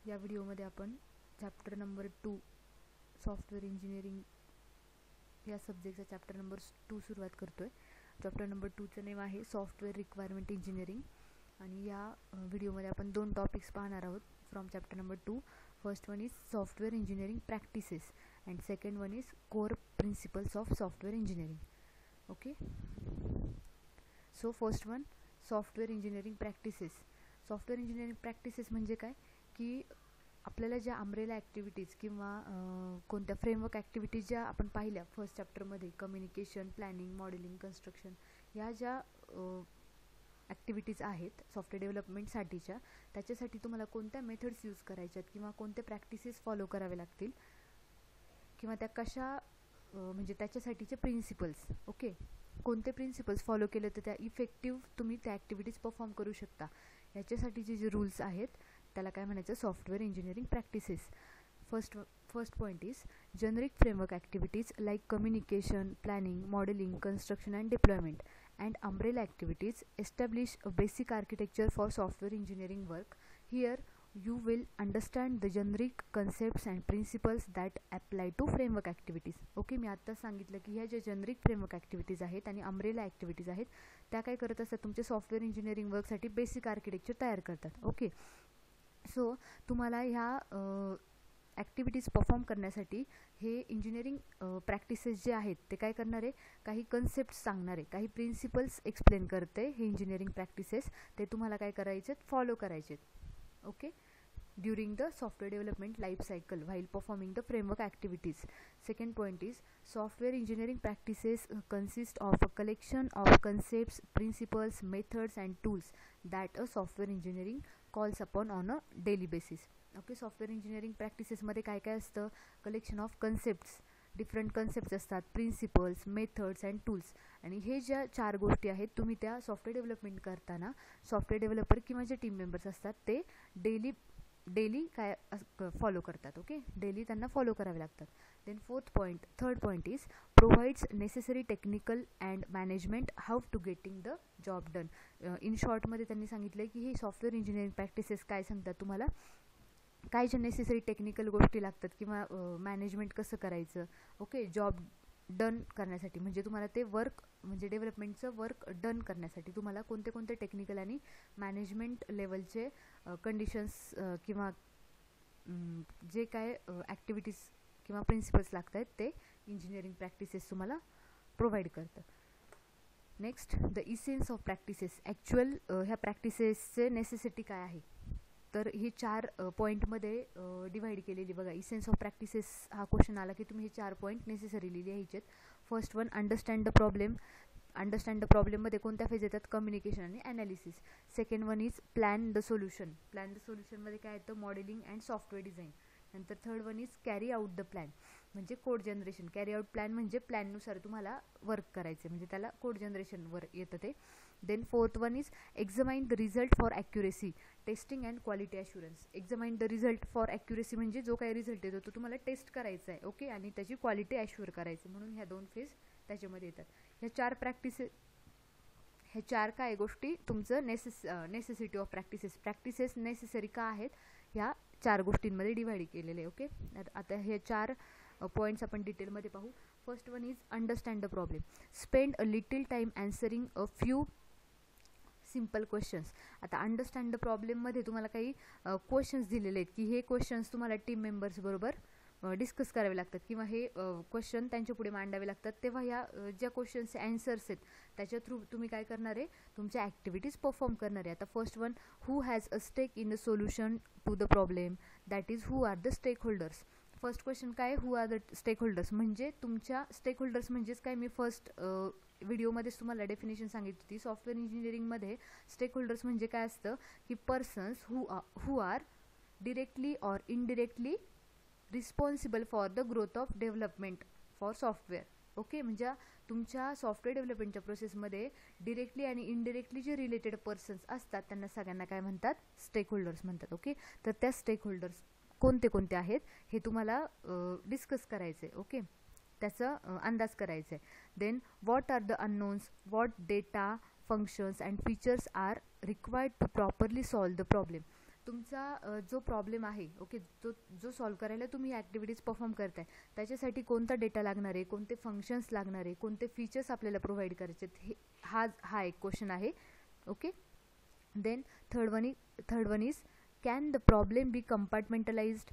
या व्हिडिओमध्ये आपण चॅप्टर नंबर 2 सॉफ्टवेअर इंजिनिअरिंग या सब्जेक्टचा चॅप्टर नंबर 2 सुरुवात करतोय. चॅप्टर नंबर 2चं नेम आहे सॉफ्टवेअर रिक्वायरमेंट इंजिनिअरिंग आणि या व्हिडिओमध्ये आपण दोन टॉपिक्स पाहणार आहोत from chapter number 2. First one is software engineering practices and second one is core principles of software engineering. Okay, so first one software engineering practices. Software engineering practices म्हणजे काय की आपल्याला ज्या अम्ब्रेला ॲक्टिव्हिटीज किंवा कोणत्या framework activities ज्या आपण पाहिल्या फर्स्ट चॅप्टरमध्ये, कम्युनिकेशन, प्लॅनिंग, मॉडेलिंग, कन्स्ट्रक्शन, ह्या ज्या ॲक्टिव्हिटीज आहेत सॉफ्टवेअर डेव्हलपमेंटसाठीच्या, त्याच्यासाठी तुम्हाला कोणत्या मेथड्स यूज करायच्यात किंवा कोणते प्रॅक्टिसेस फॉलो करावे लागतील किंवा त्या कशा म्हणजे त्याच्यासाठीचे प्रिन्सिपल्स. ओके, कोणते प्रिन्सिपल्स फॉलो केले तर त्या इफेक्टिव्ह तुम्ही त्या ॲक्टिव्हिटीज परफॉर्म करू शकता, याच्यासाठीचे जे रूल्स आहेत त्याला काय म्हणायचं, software engineering practices. First point is generic framework activities like communication, planning, modelling, construction and deployment and umbrella activities establish a basic architecture for software engineering work. Here you will understand the generic concepts and principles that apply to framework activities. Okay, मी आता सांगितलं की ह्या ज्या generic framework activities आहेत आणि umbrella activities आहेत त्या काय करत असतात, तुमचे सॉफ्टवेअर इंजिनिअरिंग वर्कसाठी बेसिक आर्किटेक्चर तयार करतात. ओके, सो तुम्हाला ह्या ॲक्टिव्हिटीज परफॉर्म करण्यासाठी हे इंजिनिअरिंग प्रॅक्टिसेस जे आहेत ते काय करणार आहे, काही कन्सेप्ट सांगणार आहे, काही प्रिन्सिपल्स एक्सप्लेन करते. हे इंजिनिअरिंग प्रॅक्टिसेस ते तुम्हाला काय करायचे, फॉलो करायचे. Okay, during the software development life cycle while performing the framework activities. Second point is software engineering practices consist of a collection of concepts, principles, methods and tools that a software engineering calls upon on a daily basis. Okay, software engineering प्रॅक्टिसेसमध्ये काय काय असतं, collection of concepts, different concepts असतात, principles, methods and tools. आणि हे ज्या चार गोष्टी आहेत तुम्ही त्या सॉफ्टवेअर डेव्हलपमेंट करताना सॉफ्टवेअर डेव्हलपर किंवा जे टीम मेंबर्स असतात ते डेली काय फॉलो करतात. ओके, डेली त्यांना फॉलो करावे लागतात. Then third point is provides necessary technical and management how to getting the job done. In शॉर्टमध्ये त्यांनी सांगितलं की हे सॉफ्टवेअर इंजिनिअरिंग प्रॅक्टिसेस काय सांगतात, तुम्हाला काय ज्या नेसेसरी टेक्निकल गोष्टी लागतात किंवा मॅनेजमेंट कसं करायचं. ओके, जॉब डन करण्यासाठी म्हणजे तुम्हाला ते वर्क म्हणजे डेव्हलपमेंटचं वर्क डन करण्यासाठी तुम्हाला कोणते कोणते टेक्निकल आणि मॅनेजमेंट लेवलचे कंडिशन्स किंवा जे काय ॲक्टिव्हिटीज किंवा प्रिन्सिपल्स लागत आहेत ते इंजिनिअरिंग प्रॅक्टिसेस तुम्हाला प्रोव्हाइड करतं. Next, the essence of practices. Actual ह्या प्रॅक्टिसेसचे नेसेसिटी काय आहे, तर ही 4 पॉईंटमध्ये डिवाइड केलेली. बघा, इसेन्स ऑफ प्रॅक्टिसेस हा क्वेश्चन आला की तुम्ही हे 4 पॉईंट नेसेसरीली लिहायचे. First one, understand the problem. Understand the प्रॉब्लेममध्ये कोणत्या फेज येतात, कम्युनिकेशन आणि analysis. Second one is plan the सोल्युशन. प्लॅन द सोल्युशनमध्ये काय येतं, मॉडेलिंग अँड सॉफ्टवेअर डिझाईन. नंतर third one is carry out the plan म्हणजे code generation. Carry out plan म्हणजे प्लॅननुसार तुम्हाला वर्क करायचं म्हणजे त्याला कोड जनरेशनवर येतं ते. Then fourth one is examine the result for accuracy, testing and quality assurance. Examine the result for accuracy म्हणजे जो काही रिझल्ट येतो तो तुम्हाला टेस्ट करायचा आहे. ओके, आणि त्याची क्वालिटी ॲश्युअर करायची, म्हणून ह्या 2 फेज त्याच्यामध्ये येतात. ह्या 4 ह्या 4 काय गोष्टी तुमचं नेसेसिटी ऑफ प्रॅक्टिसेस नेसेसरी का आहेत ह्या 4 गोष्टींमध्ये डिवाइड केलेले आहे. ओके, आता हे 4 पॉईंट्स आपण डिटेलमध्ये पाहू. First one is understand the problem. Spend a little time answering a few simple questions. आता अंडरस्टँड द प्रॉब्लेममध्ये तुम्हाला काही क्वेश्चन्स दिलेले आहेत की हे क्वेश्चन्स तुम्हाला टीम मेंबर्स बरोबर डिस्कस करावे लागतात किंवा हे क्वेश्चन त्यांच्या पुढे मांडावे लागतात. तेव्हा ह्या ज्या क्वेश्चन्सचे ॲन्सर्स आहेत त्याच्या थ्रू तुम्ही काय करणार आहे, तुमच्या ॲक्टिव्हिटीज परफॉर्म करणार आहे. आता first one, who has a stake in the solution to the problem, that is who are the stakeholders. First question काय, who are the stakeholders म्हणजे तुमच्या स्टेक होल्डर्स म्हणजेच काय, मी फर्स्ट व्हिडिओमध्येच तुम्हाला definition सांगितली होती. सॉफ्टवेअर इंजिनिअरिंगमध्ये stake holders म्हणजे काय असतं की persons who are directly or indirectly responsible for the growth of development for software. Okay, म्हणजे तुमच्या सॉफ्टवेअर डेव्हलपमेंटच्या प्रोसेसमध्ये डिरेक्टली आणि इनडिरेक्टली जे रिलेटेड पर्सन्स असतात त्यांना सगळ्यांना काय म्हणतात, स्टेक होल्डर्स म्हणतात. ओके, तर त्या स्टेक होल्डर्स कोणते कोणते आहेत हे तुम्हाला डिस्कस करायचं आहे. ओके, त्याचा अंदाज करायचा आहे. Then what are the unknowns, what data, functions and features are required to properly solve the problem. तुमचा जो प्रॉब्लेम आहे, ओके, जो सॉल्व करायला तुम्ही ॲक्टिव्हिटीज परफॉर्म करताय त्याच्यासाठी कोणता डेटा लागणार आहे, कोणते फंक्शन्स लागणार आहे, कोणते फीचर्स आपल्याला प्रोव्हाइड करायचे आहेत, हा एक क्वेश्चन आहे. Okay. Then third one is can the problem be compartmentalised?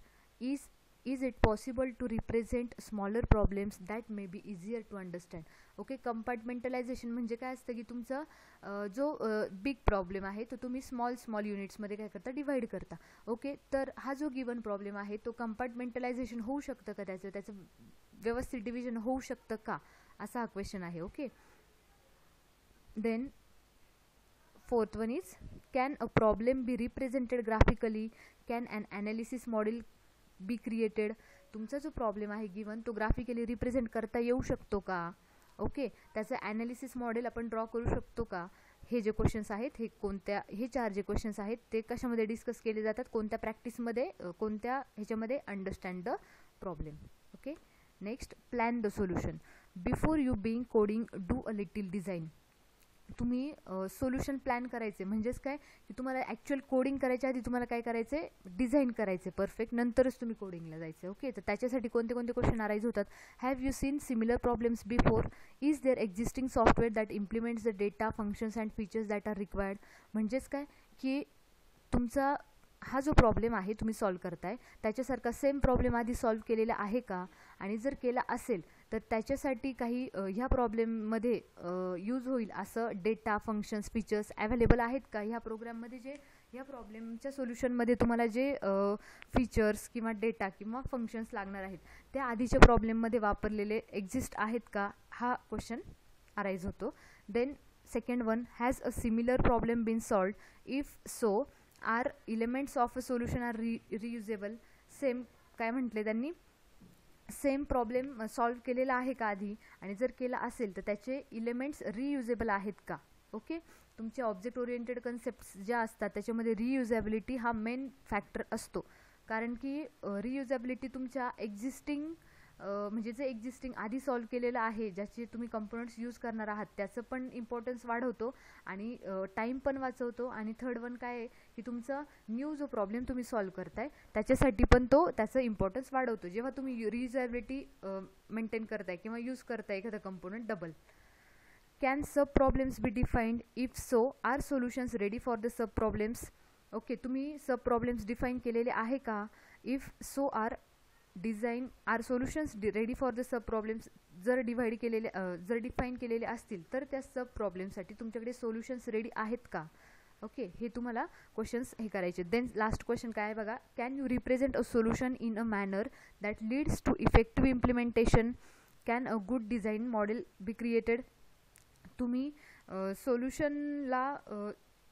is it possible to represent smaller problems that may be easier to understand? Okay. Compartmentalisation म्हणजे काय असतं की तुमचा जो बिग प्रॉब्लेम आहे तो तुम्ही स्मॉल युनिट्समध्ये काय करता, डिवाइड करता. ओके. तर हा जो गिवन प्रॉब्लेम आहे तो कंपार्टमेंटलायझेशन होऊ शकतं का, त्याचं व्यवस्थित डिव्हिजन होऊ शकतं का, असा हा क्वेश्चन आहे. Okay. Then fourth one is can a problem be represented graphically? Can an analysis model be created? तुमचा जो प्रॉब्लेम आहे गिवन तो ग्राफिकली रिप्रेझेंट करता येऊ शकतो का? ओके. त्याचं ॲनालिसिस मॉडेल आपण ड्रॉ करू शकतो का? हे जे क्वेश्चन्स आहेत हे 4 जे क्वेश्चन्स आहेत ते कशामध्ये डिस्कस केले जातात, कोणत्या प्रॅक्टिसमध्ये, कोणत्या ह्याच्यामध्ये, understand the problem. Okay. Next, plan the solution. Before you Bing coding do a little design. तुम्ही सोल्युशन प्लॅन करायचे म्हणजेच काय की तुम्हाला ॲक्च्युअल कोडिंग करायच्या आधी तुम्हाला काय करायचं आहे, डिझाईन करायचे परफेक्ट, नंतरच तुम्ही कोडिंगला जायचं. ओके. तर त्याच्यासाठी कोणते क्वेश्चन अराईज होतात? Have you seen similar problems before? Is there existing software that implements the data functions and features that are required? म्हणजेच काय की तुमचा हा जो प्रॉब्लेम आहे तुम्ही सॉल्व करताय त्याच्यासारखा सेम प्रॉब्लेम आधी सॉल्व केलेला आहे का, आणि जर केला असेल तर त्याच्यासाठी काही ह्या प्रॉब्लेममध्ये यूज होईल असं डेटा फंक्शन्स फीचर्स अवेलेबल आहेत का ह्या प्रोग्राममध्ये, जे ह्या प्रॉब्लेमच्या सोल्युशनमध्ये तुम्हाला जे फीचर्स किंवा डेटा किंवा फंक्शन्स लागणार आहेत त्या आधीच्या प्रॉब्लेममध्ये वापरलेले एक्झिस्ट आहेत का, हा क्वेश्चन अराईज होतो. Then second one, has a similar problem been solved? If so are elements of a solution are reusable? Same काय म्हटले त्यांनी, सेम प्रॉब्लेम सॉल्व केलेला आहे का आधी, आणि जर केला असेल तर त्याचे इलिमेंट्स रियुजेबल आहेत का. ओके. तुमचे ऑब्जेक्ट ओरिएंटेड कन्सेप्ट्स ज्या असतात त्याच्यामध्ये रियुजेबिलिटी हा मेन फॅक्टर असतो, कारण की रियुजेबिलिटी तुमच्या एक्झिस्टिंग म्हणजे जे एक्झिस्टिंग आधी सॉल्व केलेलं आहे ज्याचे तुम्ही कंपोनंट्स यूज करणार आहात त्याचं पण इम्पॉर्टन्स वाढवतो आणि टाईम पण वाचवतो. आणि थर्ड वन काय आहे की तुमचा न्यू जो प्रॉब्लेम तुम्ही सॉल्व करताय त्याच्यासाठी पण तो त्याचं इम्पॉर्टन्स वाढवतो जेव्हा तुम्ही रियुजेबिलिटी मेंटेन करताय किंवा यूज करताय एखादा component double. Can sub problems be defined? If so are solutions ready for the sub problems? Okay. तुम्ही सब प्रॉब्लेम्स डिफाईन केलेले आहे का? If so are solutions ready for the sub problems? जर define केलेले असतील तर त्या सब प्रॉब्लेमसाठी तुमच्याकडे सोल्युशन्स रेडी आहेत का. ओके. हे तुम्हाला क्वेश्चन्स हे करायचे. देन लास्ट क्वेश्चन काय आहे बघा, can you represent a solution in a manner that leads to effective implementation? Can a good design model be created? तुम्ही सोल्युशनला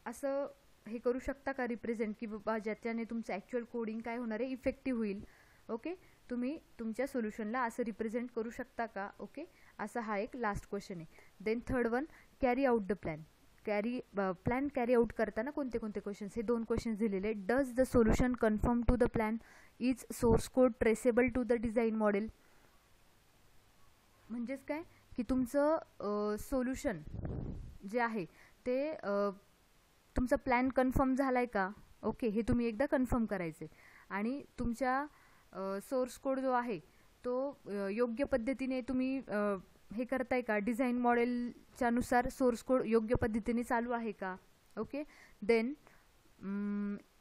असं हे करू शकता का रिप्रेझेंट की बाबा ज्याच्याने तुमचं ॲक्च्युअल कोडिंग काय होणार आहे, इफेक्टिव्ह होईल. ओके. तुम्ही तुमच्या सोल्युशनला असं रिप्रेझेंट करू शकता का. ओके. असा हा एक लास्ट क्वेश्चन आहे. Then third one, carry out the plan. Plan carry out करताना कोणते क्वेश्चन्स, हे 2 क्वेश्चन्स दिलेले. Does the solution confirm to the plan? Is source code traceable to the design model? म्हणजेच काय की तुमचं सोल्युशन जे आहे ते तुमचा प्लॅन कन्फर्म झालाय का. ओके. हे तुम्ही एकदा कन्फर्म करायचे. आणि तुमच्या सोर्स कोड जो आहे तो योग्य पद्धतीने तुम्ही हे करताय का, डिझाईन मॉडेलच्या नुसार सोर्स कोड योग्य पद्धतीने चालू आहे का. Okay. Then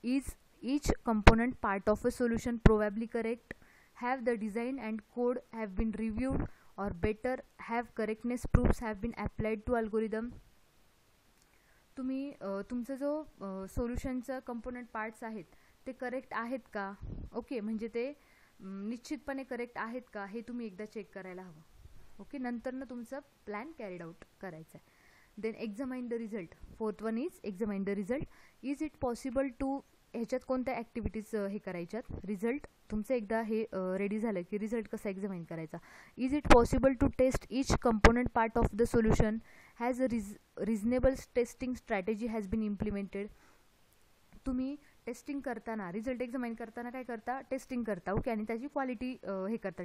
is each component part of a solution probably correct? Have the design and code have been reviewed or better have correctness proofs have been applied to algorithm? तुम्ही तुमचं जो सोल्युशनचं component parts आहेत ते correct आहेत का. Okay. म्हणजे ते निश्चितपणे करेक्ट आहेत का हे तुम्ही एकदा चेक करायला हवं. ओके. नंतरनं तुमचं प्लॅन कॅरीड आउट करायचं आहे. Then examine the result. Fourth one is examine the result. Is it possible to, ह्याच्यात कोणत्या ॲक्टिव्हिटीज हे करायच्यात. रिझल्ट तुमचं एकदा हे रेडी झालं की रिझल्ट कसा एक्झामाइन करायचा. Is it possible to test each component part of the solution? Has a reasonable testing strategy has been implemented? तुम्ही टेस्टिंग करताना, रिझल्ट एक्झामाइन करताना काय करता, टेस्टिंग करता. ओके. आणि त्याची क्वालिटी हे करता,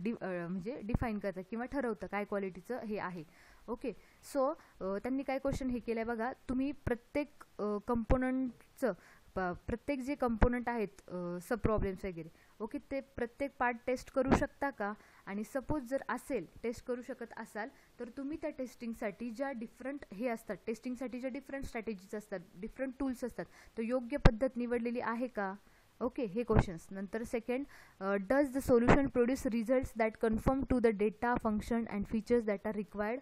म्हणजे डिफाईन करता किंवा ठरवता काय क्वालिटीचं हे आहे. ओके. सो त्यांनी काय क्वेश्चन हे केलं आहे बघा, तुम्ही प्रत्येक कंपोनंटचं प्रत्येक जे कंपोनंट आहेत सब प्रॉब्लेम्स वगैरे, ओके, ते प्रत्येक पार्ट टेस्ट करू शकता का? आणि सपोज जर असेल, टेस्ट करू शकत असाल, तर तुम्ही त्या टेस्टिंगसाठी ज्या डिफरंट हे असतात, टेस्टिंगसाठी ज्या डिफरंट स्ट्रॅटेजीज असतात, डिफरंट टूल्स असतात, तर योग्य पद्धत निवडलेली आहे का? ओके, हे क्वेश्चन्स. नंतर second, does the solution produce results that confirm to the data function and features that are required?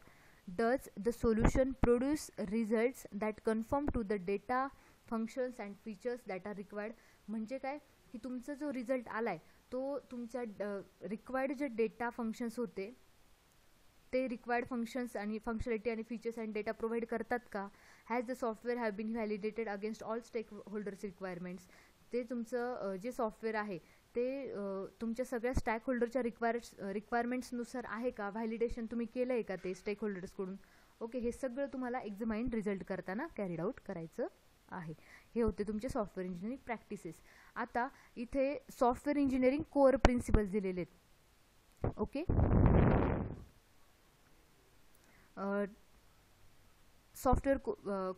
Does the solution produce results that confirm to the data functions and features that are required? म्हणजे काय की तुमचा जो result आलाय तो तुमच्या required जे data functions होते ते रिक्वायर्ड फंक्शन्स आणि फंक्शनॅलिटी आणि फीचर्स अँड डेटा प्रोव्हाइड करतात का? Has the software have been validated against all stakeholders requirements? ते तुमचं जे सॉफ्टवेअर आहे ते तुमच्या सगळ्या स्टॅक होल्डरच्या रिक्वायरमेंट्सनुसार आहे का? व्हॅलिडेशन तुम्ही केलं आहे का ते स्टेक होल्डर्सकडून? ओके, हे सगळं तुम्हाला एक्झामाइन रिझल्ट करताना कॅरीड आउट करायचं आहे. हे होते तुमचे सॉफ्टवेअर इंजिनिअरिंग प्रॅक्टिसेस. आता इथे सॉफ्टवेअर इंजिनिअरिंग कोअर प्रिन्सिपल्स दिलेले आहेत. Okay, software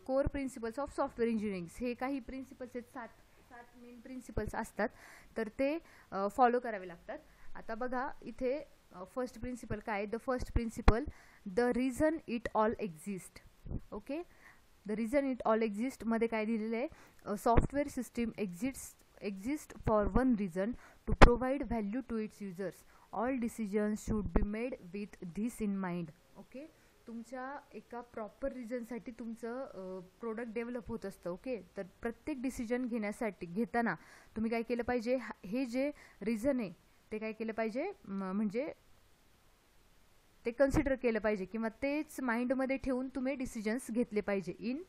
core principles of software engineering, हे काही प्रिन्सिपल्स आहेत, सात मेन प्रिन्सिपल्स असतात, तर ते फॉलो करावे लागतात. आता बघा इथे फर्स्ट प्रिन्सिपल काय? The first principle, the reason it all exist. Okay, the reason it all exist मध्ये काय दिलेलं आहे? Software system exist for one reason, to provide value to its users. All decisions should be made with this in mind. Okay, तुमच्या एका proper रिझनसाठी तुमचं product develop होत असतं. Okay, तर प्रत्येक डिसिजन घेताना तुम्ही काय केलं पाहिजे? हे जे रिझन आहे ते काय केलं पाहिजे? म्हणजे ते कन्सिडर केलं पाहिजे किंवा तेच माइंडमध्ये ठेवून तुम्ही डिसिजन्स घेतले पाहिजे in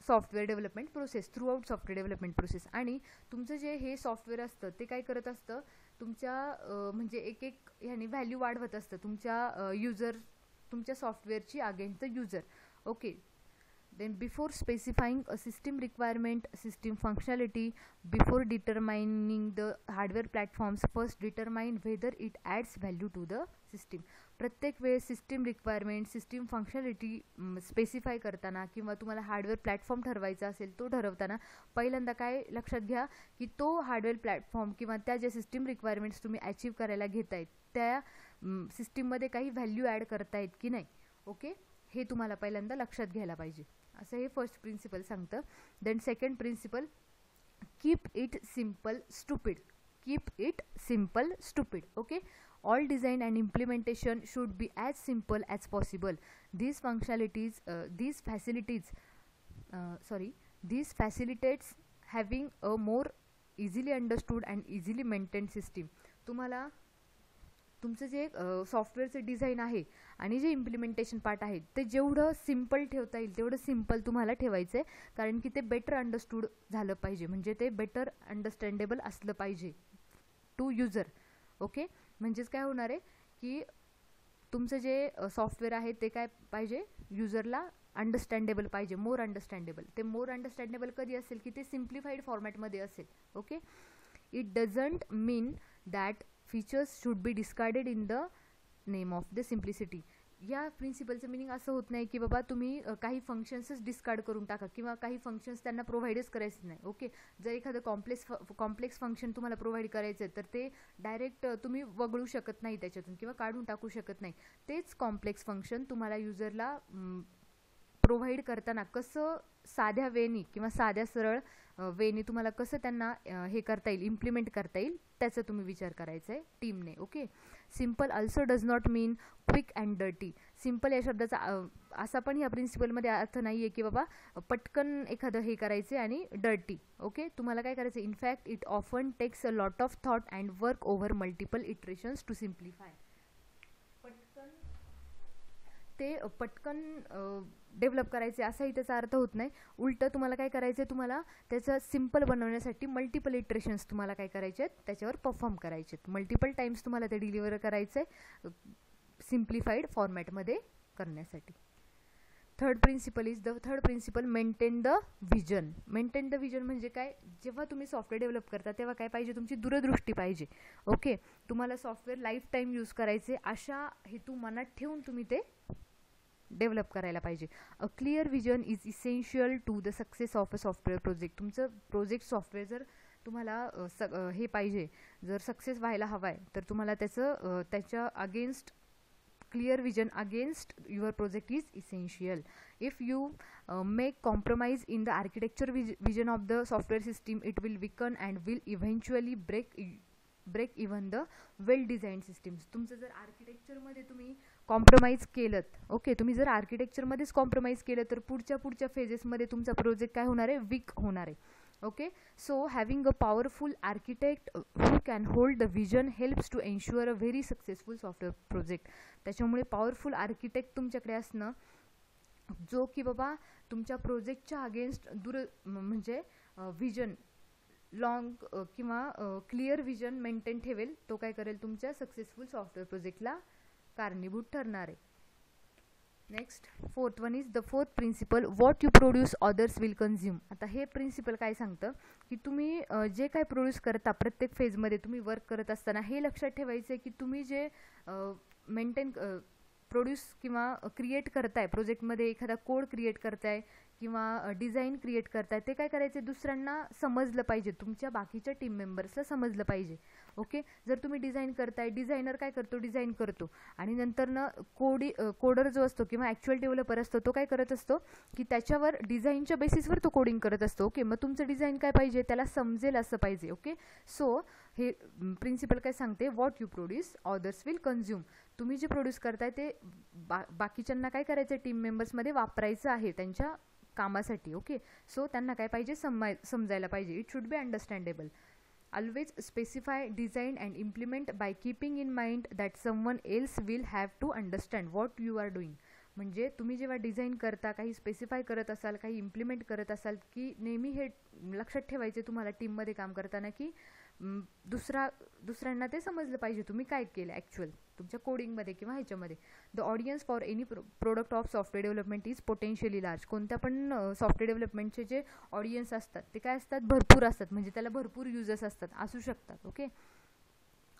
software development process, through out software development process. आणि तुमचं जे हे सॉफ्टवेअर असतं ते काय करत असतं? तुमच्या म्हणजे एक ह्याने व्हॅल्यू वाढवत असतं तुमच्या सॉफ्टवेअरची against the user. Okay, then before specifying a system requirement, system functionality, before determining the hardware platforms, first determine whether it adds value to the system. प्रत्येक वेळेस system requirement, system functionality specify करताना किंवा तुम्हाला hardware platform ठरवायचा असेल तो ठरवताना पहिल्यांदा काय लक्षात घ्या की तो हार्डवेअर प्लॅटफॉर्म किंवा त्या ज्या सिस्टीम रिक्वायरमेंट्स तुम्ही अचीव करायला घेतायत त्या सिस्टीममध्ये काही व्हॅल्यू ॲड करतायत की नाही. ओके, हे तुम्हाला पहिल्यांदा लक्षात घ्यायला पाहिजे, असं हे फर्स्ट प्रिन्सिपल सांगतं. Then second principle, keep it simple stupid. Keep it simple stupid. Okay, all design and implementation should be as simple as possible. These facilitates having a more easily understood and easily maintained system. तुम्हाला तुमचं जे सॉफ्टवेअरचं design आहे आणि जे implementation part आहे ते जेवढं simple ठेवता येईल तेवढं सिम्पल तुम्हाला ठेवायचं आहे, कारण की ते बेटर अंडरस्टूड झालं पाहिजे, म्हणजे ते बेटर अंडरस्टँडेबल असलं पाहिजे टू युजर. ओके, म्हणजेच काय होणार आहे की तुमचं जे सॉफ्टवेअर आहे ते काय पाहिजे? युजरला अंडरस्टँडेबल पाहिजे, मोर अंडरस्टँडेबल. ते मोर अंडरस्टँडेबल कधी असेल की ते सिम्प्लिफाईड फॉर्मॅटमध्ये असेल. Okay, it doesn't mean that features should be discarded in the name of the simplicity. या प्रिन्सिपलचं मिनिंग असं होत नाही की बाबा तुम्ही काही फंक्शन्सच डिस्कार्ड करून टाका किंवा काही फंक्शन्स त्यांना प्रोव्हाइडच करायचं नाही. ओके, जर एखादं कॉम्प्लेक्स फंक्शन तुम्हाला प्रोव्हाइड करायचं आहे तर ते डायरेक्ट तुम्ही वगळू शकत नाही त्याच्यातून किंवा काढून टाकू शकत नाही. तेच कॉम्प्लेक्स फंक्शन तुम्हाला युजरला प्रोव्हाइड करताना कसं साध्या वेनी किंवा साध्या सरळ वेनी तुम्हाला कसं त्यांना हे करता येईल, इम्प्लिमेंट करता येईल, त्याचा तुम्ही विचार करायचा आहे टीमने. Okay, simple also does not mean quick and dirty. Simple या शब्दाचा असा पण या प्रिन्सिपलमध्ये अर्थ नाही आहे की बाबा पटकन एखादं हे करायचं आणि डर्टी. ओके, तुम्हाला काय करायचं? In fact it often takes a lot of thought and work over multiple iterations to simplify. पटकन डेव्हलप करायचे असाही त्याचा अर्थ होत नाही. उलटं तुम्हाला काय करायचं आहे? तुम्हाला त्याचं सिम्पल बनवण्यासाठी मल्टिपल इटरेशन्स तुम्हाला काय करायचे आहेत? त्याच्यावर परफॉर्म करायचे आहेत. मल्टिपल टाइम्स तुम्हाला ते डिलिव्हर करायचं आहे सिम्प्लिफाईड फॉर्मॅटमध्ये करण्यासाठी. Third principle maintain the vision. Maintain the vision म्हणजे काय? जेव्हा तुम्ही सॉफ्टवेअर डेव्हलप करता तेव्हा काय पाहिजे? तुमची दूरदृष्टी पाहिजे. ओके, तुम्हाला सॉफ्टवेअर लाईफ टाईम यूज करायचे अशा हेतू मनात ठेवून तुम्ही ते डेव्हलप करायला पाहिजे. A clear vision is essential to the success of a software project. तुमचं प्रोजेक्ट सॉफ्टवेअर जर तुम्हाला हे पाहिजे, जर सक्सेस व्हायला हवा आहे, तर तुम्हाला त्याच्या against clear vision against your project is essential. If you make compromise in the architecture vision of the software system, it will weaken and will eventually break even the well designed systems. तुमचं जर architecture मध्ये तुम्ही compromise केलं, okay, तुम्ही जर architecture मध्येच compromise केलं तर पुढच्या फेजेस मध्ये तुमचा प्रोजेक्ट काय होणार आहे, वीक होणार आहे. Okay, so having a powerful architect who can hold the vision helps to ensure a very successful software project. त्याच्यामुळे पॉवरफुल आर्किटेक्ट तुमच्याकडे असणं, जो की बाबा तुमच्या प्रोजेक्टच्या अगेन्स्ट म्हणजे विजन लॉंग किंवा क्लिअर विजन मेंटेन ठेवेल, तो काय करेल, तुमच्या सक्सेसफुल सॉफ्टवेअर प्रोजेक्टला कारणीभूत ठरणार आहे. Next fourth one is the fourth principle, what you produce others will consume. आता हे प्रिन्सिपल काय सांगतं की तुम्ही जे काय प्रोड्यूस करता प्रत्येक फेजमध्ये तुम्ही वर्क करत असताना हे लक्षात ठेवायचं आहे की तुम्ही जे मेंटेन प्रोड्यूस किंवा क्रिएट करताय, प्रोजेक्टमध्ये एखादा कोड क्रिएट करताय किंवा डिझाईन क्रिएट करताय, ते काय करायचे, दुसऱ्यांना समजलं पाहिजे, तुमच्या बाकीच्या टीम मेंबर्सला समजलं पाहिजे. ओके, जर तुम्ही डिझाईन करताय, डिझायनर काय करतो, डिझाईन करतो आणि नंतर ना कोडर जो असतो किंवा ॲक्च्युअल डेव्हलपर असतो, तो काय करत असतो की त्याच्यावर डिझाईनच्या बेसिसवर तो कोडिंग करत असतो. ओके, मग तुमचं डिझाईन काय पाहिजे, त्याला समजेल असं पाहिजे. ओके, सो हे प्रिन्सिपल काय सांगते, what you produce others will consume. तुम्ही जे प्रोड्यूस करताय ते बाकीच्यांना काय करायचं, टीम मेंबर्समध्ये वापरायचं आहे त्यांच्या कामासाठी. ओके, सो त्यांना काय पाहिजे, समजायला पाहिजे. It should be understandable. Always specify, design and implement by keeping in mind that someone else will have to understand what you are doing. म्हणजे तुम्ही जेव्हा डिझाईन करता, काही स्पेसिफाय करत असाल, काही इम्प्लिमेंट करत असाल, की नेहमी हे लक्षात ठेवायचे तुम्हाला टीममध्ये काम करताना की दुसऱ्यांना ते समजलं पाहिजे तुम्ही काय केलं ॲक्च्युअल तुमच्या कोडिंगमध्ये किंवा ह्याच्यामध्ये. The audience for any product of software development is potentially large. कोणत्या पण सॉफ्टवेअर डेव्हलपमेंटचे जे ऑडियन्स असतात ते काय असतात, भरपूर असतात, म्हणजे त्याला भरपूर युजर्स असू शकतात. Okay,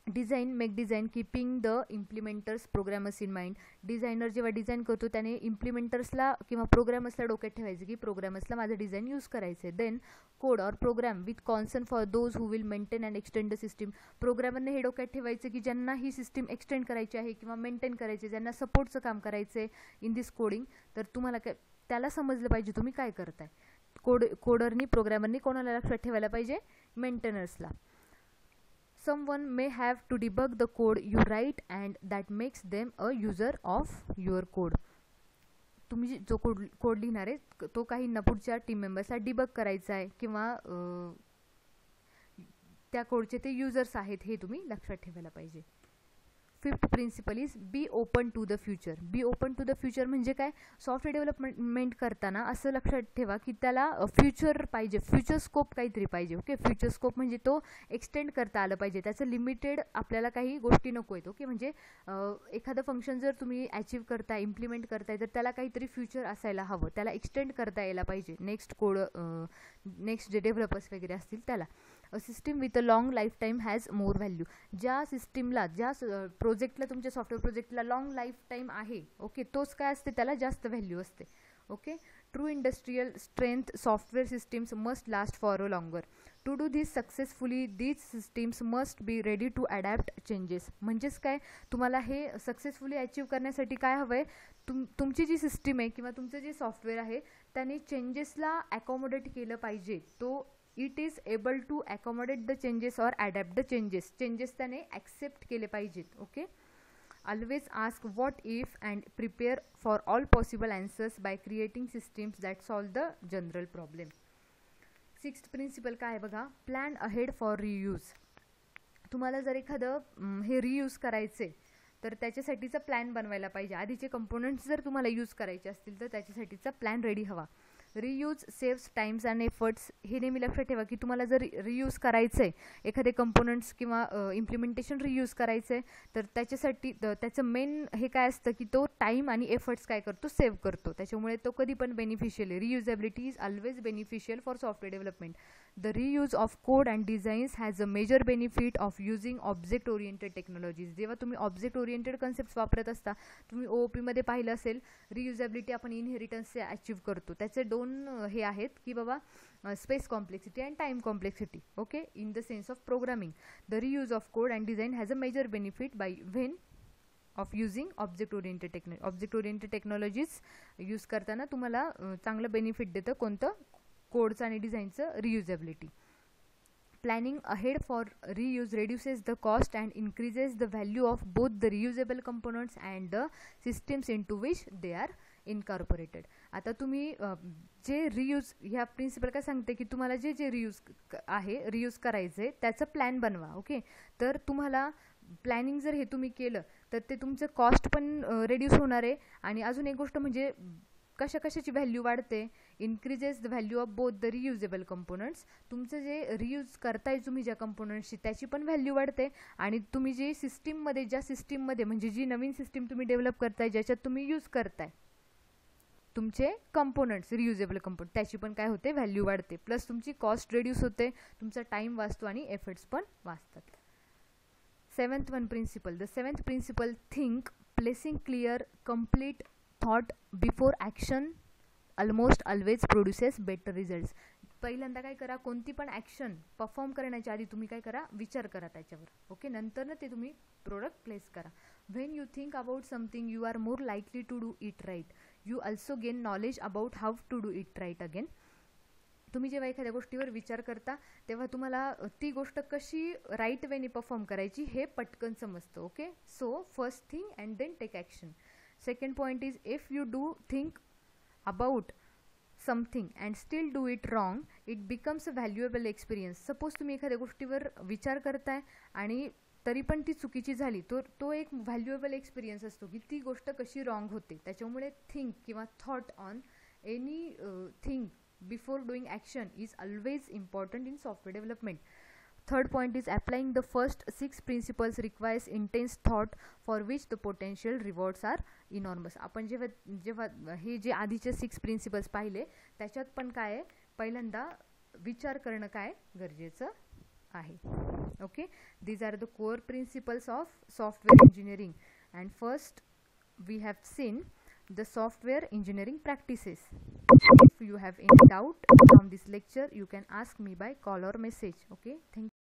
design, make design keeping the implementers programmers in mind. Designer जेव्हा डिझाईन करतो त्याने इम्प्लिमेंटर्सला किंवा प्रोग्रामर्सला डोक्यात ठेवायचं की प्रोग्रामर्सला माझं डिझाईन यूज करायचं आहे. देन कोड और program with concern for those who will maintain and extend the system. प्रोग्रामरने हे डोक्यात ठेवायचं की ज्यांना ही सिस्टीम एक्सटेंड करायची आहे किंवा मेंटेन करायची, ज्यांना सपोर्टचं काम करायचं आहे इन दिस कोडिंग, तर तुम्हाला काय त्याला समजलं पाहिजे तुम्ही काय करताय. कोडरनी प्रोग्रामरनी कोणाला लक्षात ठेवायला पाहिजे, मेंटेनर्सला. Someone may have to debug the code you write and that makes them a user of your code. तुम्ही जो कोड लिहिणार आहे तो काहींना पुढच्या टीम मेंबर्सला डिबग करायचा आहे किंवा त्या कोडचे ते युजर्स आहेत हे तुम्ही लक्षात ठेवायला पाहिजे. Fifth principle is be open to the future. Be open to the future म्हणजे काय, सॉफ्टवेअर डेव्हलपमेंट करताना असं लक्षात ठेवा की त्याला फ्युचर पाहिजे, फ्युचर स्कोप काहीतरी पाहिजे. ओके, फ्युचर स्कोप म्हणजे तो एक्सटेंड करता आलं पाहिजे, त्याचं लिमिटेड आपल्याला काही गोष्टी नको आहेत. ओके, म्हणजे एखादं फंक्शन जर तुम्ही अचीव करताय, इम्प्लिमेंट करताय, तर त्याला काहीतरी फ्युचर असायला हवं, त्याला एक्सटेंड करता यायला पाहिजे नेक्स्ट जे डेव्हलपर्स वगैरे असतील त्याला. A system with a long lifetime has more value. ज्या सिस्टीमला, ज्या प्रोजेक्टला, तुमच्या सॉफ्टवेअर प्रोजेक्टला लॉंग लाईफ टाईम आहे, ओके, तोच काय असते, त्याला जास्त व्हॅल्यू असते. Okay, true industrial strength software systems must last for a longer. To do this successfully these systems must be ready to adapt changes. म्हणजेच काय, तुम्हाला हे सक्सेसफुली अचीव करण्यासाठी काय हवं आहे, तुमची जी सिस्टीम आहे किंवा तुमचं जे सॉफ्टवेअर आहे त्याने चेंजेसला अकॉमोडेट केलं पाहिजे. तो it is able to accommodate the changes और अडॅप्ट द चेंजेस त्याने ॲक्सेप्ट केले पाहिजेत. Okay, always ask what if and prepare for all possible answers by creating systems that solve the general problem. Sixth principle काय आहे बघा, plan ahead for reuse. तुम्हाला जर एखादं हे रियूज करायचे तर त्याच्यासाठीचा प्लॅन बनवायला पाहिजे. आधीचे कंपोनंट्स जर तुम्हाला यूज करायचे असतील तर त्याच्यासाठीचा प्लॅन रेडी हवा. Reuse saves times and efforts. हे नेहमी लक्षात ठेवा की तुम्हाला जर रियूज करायचं आहे, एखादे कंपोनंट्स किंवा इम्प्लिमेंटेशन रियूज करायचं आहे, तर त्याच्यासाठी त्याचं मेन हे काय असतं की तो टाईम आणि एफर्ट्स काय करतो, सेव्ह करतो. त्याच्यामुळे तो कधी पण बेनिफिशियल आहे. Reusability is always beneficial for software development. The reuse of code and designs has a major benefit of using object oriented technologies. जेव्हा तुम्ही ऑब्जेक्ट ओरिएंटेड कन्सेप्ट वापरत असता, तुम्ही OOP मध्ये पाहिलं असेल, रियुजेबिलिटी आपण इनहेरिटन्सचे अचीव्ह करतो. त्याचे दोन हे आहेत की बाबा space complexity and time complexity. Okay, in the sense of programming, the reuse of code and design has a major benefit by when of using object oriented technologies use करताना तुम्हाला चांगलं बेनिफिट देतं कोणतं, कोडचं आणि डिझाईनचं रियुजेबिलिटी. Planning ahead for reuse reduces the cost and increases the value of both the reusable components and the systems into which they are incorporated. आता तुम्ही जे reuse ह्या प्रिन्सिपल काय सांगते की तुम्हाला जे जे रियूज करायचं आहे त्याचं प्लॅन बनवा. ओके, तर तुम्हाला प्लॅनिंग जर हे तुम्ही केलं तर ते तुमचं कॉस्ट पण रेड्यूस होणार आहे. आणि अजून एक गोष्ट म्हणजे कशाची व्हॅल्यू वाढते, increases the value of both the reusable components. तुमचं जे रियूज करताय तुम्ही ज्या कंपोनंट्सची त्याची पण व्हॅल्यू वाढते. आणि तुम्ही जे ज्या सिस्टीममध्ये म्हणजे जी नवीन सिस्टीम तुम्ही डेव्हलप करताय, ज्याच्यात तुम्ही यूज करताय तुमचे कंपोनंट्स, रियुजेबल कंपोनंट, त्याची पण काय होते, व्हॅल्यू वाढते. प्लस तुमची कॉस्ट रेड्यूस होते, तुमचा टाइम वाचतो आणि एफर्ट्स पण वाचतात. Seventh one principle, the seventh principle, think, placing clear complete thought before action almost always produces better results. पहिल्यांदा काय करा, कोणती पण ॲक्शन परफॉर्म करण्याच्या आधी तुम्ही काय करा, विचार करा त्याच्यावर. ओके, नंतर ते तुम्ही प्रोडक्ट प्लेस करा. When you think about something you are more likely to do it right. You also gain knowledge about how to do it right again. तुम्ही जेव्हा एखाद्या गोष्टीवर विचार करता तेव्हा तुम्हाला ती गोष्ट कशी राईट वेने परफॉर्म करायची हे पटकन समजतं. Okay, so first thing and then take action. Second point is, if you do think about something and still do it wrong, it becomes a valuable experience. Suppose तुम्ही एखाद्या गोष्टीवर विचार करताय आणि तरी पण ती चुकीची झाली, तो एक व्हॅल्युएबल एक्सपिरियन्स असतो की ती गोष्ट कशी रॉंग होते. त्याच्यामुळे थिंक किंवा thought on anything before doing action is always important in software development. Third point is, applying the first 6 principles requires intense thought for which the potential rewards are enormous. आपण जेव्हा हे जे आधीचे 6 principles पाहिले त्याच्यात पण काय आहे, पहिल्यांदा विचार करणं काय गरजेचं आहे. Okay, these are the core principles of software engineering. And first we have seen the software engineering practices. If you have any doubt from this lecture, you can ask me by call or message. Okay, thank you.